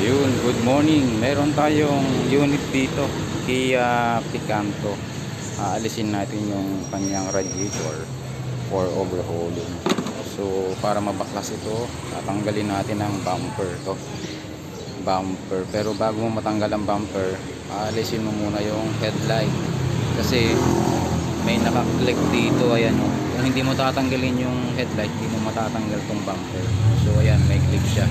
Ayun, good morning. Meron tayong unit dito, Kia Picanto. Aalisin natin yung kanyang radiator for overhauling. So, para mabaklas ito, tatanggalin natin ang bumper to. Bumper. Pero bago mo matanggal ang bumper, aalisin mo muna yung headlight. Kasi may nakaklik dito, ayan o. Kung hindi mo tatanggalin yung headlight, hindi mo matatanggal tong bumper. So, ayan, may click siya.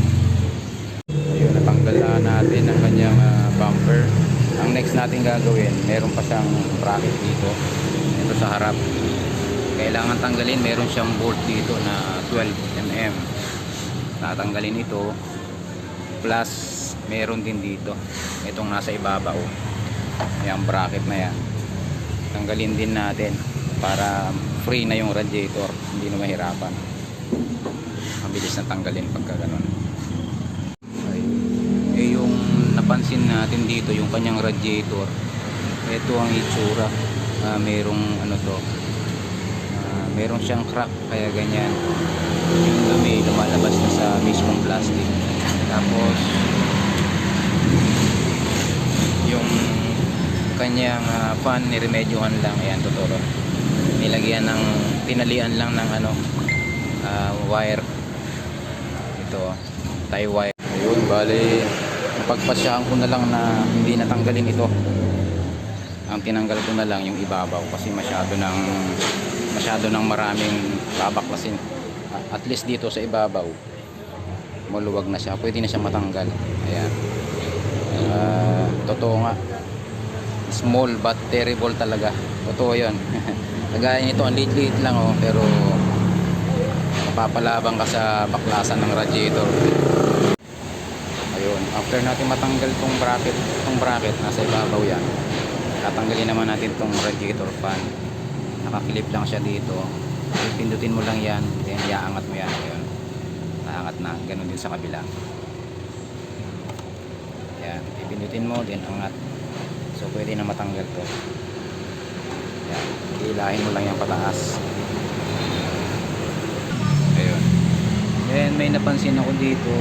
Ayun, natanggal na natin ang kanyang bumper. Ang next natin gagawin, meron pa siyang bracket dito. Ito sa harap. Kailangan tanggalin, meron siyang bolt dito na 12 mm. Tatanggalin ito. Plus, meron din dito. Itong nasa ibabaw. Yung bracket na yan. Tanggalin din natin para free na yung radiator. Hindi na mahirapan. Mabilis na tanggalin pagka ganun. Yung napansin natin dito yung kanyang radiator, ito ang itsura. Merong ano to, meron siyang crack, kaya ganyan yung dumi lumalabas na sa mismong plastic. Tapos yung kanyang fan niremedyohan lang, ayan tuturo, nilagyan ng, tinalian lang ng ano, wire, ito tie wire. Ayun, bali pagpasyahan ko na lang na hindi natanggalin ito. Ang tinanggal ko na lang yung ibabaw kasi masyado ng maraming babaklasin. At least dito sa ibabaw maluwag na siya, pwede na siya matanggal. Ayan, totoo nga, small but terrible talaga, totoo yun. Kagaya nito, ang liit lang oh, pero mapapalabang ka sa baklasan ng radiator. Ayun, after natin matanggal tong bracket nasa ibabaw yan, tatanggalin naman natin tong radiator fan. Nakakilip lang siya dito, pindutin mo lang yan, then iaangat mo yan. Ayun, naangat na, ganun din sa kabila. Yan, ipindutin mo, then angat. So pwede na matanggal to. Yan, hilahin mo lang yan pataas. Ayun, then may napansin ako dito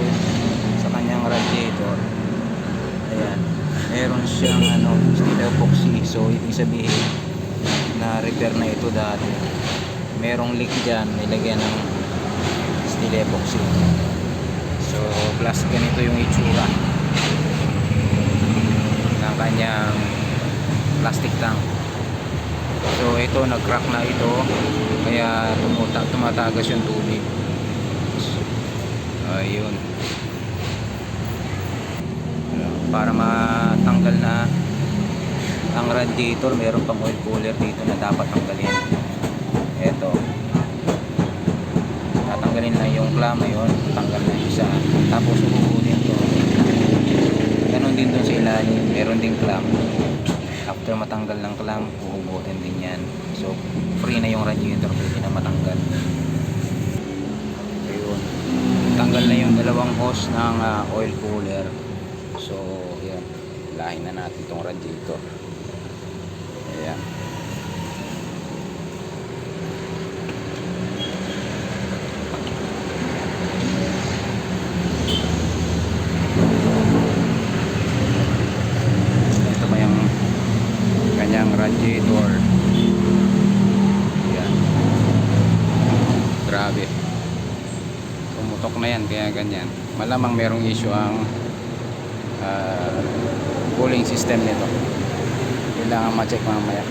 sa kanyang radiator. Ayan, meron siyang ano, steel epoxy. So ibig sabihin na repair na ito dati. Merong leak dyan, nilagyan ng steel epoxy. So plus ganito yung itsura ng kanyang plastic tank. So ito, nag-crack na ito, kaya tumatagas yung tubig. Ayun, para matanggal na ang radiator, meron pang oil cooler dito na dapat tanggalin. Eto, tatanggalin lang yung clamp yun, tanggal na yung isa, tapos uhuhunin to. Ganon din dun sa ilalim, meron ding clamp. After matanggal ng clamp, uhugutin din yan. So free na yung radiator, pwede na matanggal. Ayun, tanggal na yung dalawang hose ng oil cooler. So yan, lahin na natin itong radiator. Ayan, ito ba yung kanyang radiator. Ayan, grabe, tumutok na yan, kaya ganyan. Malamang merong issue ang cooling system nito. Kailangan ma-check mamaya.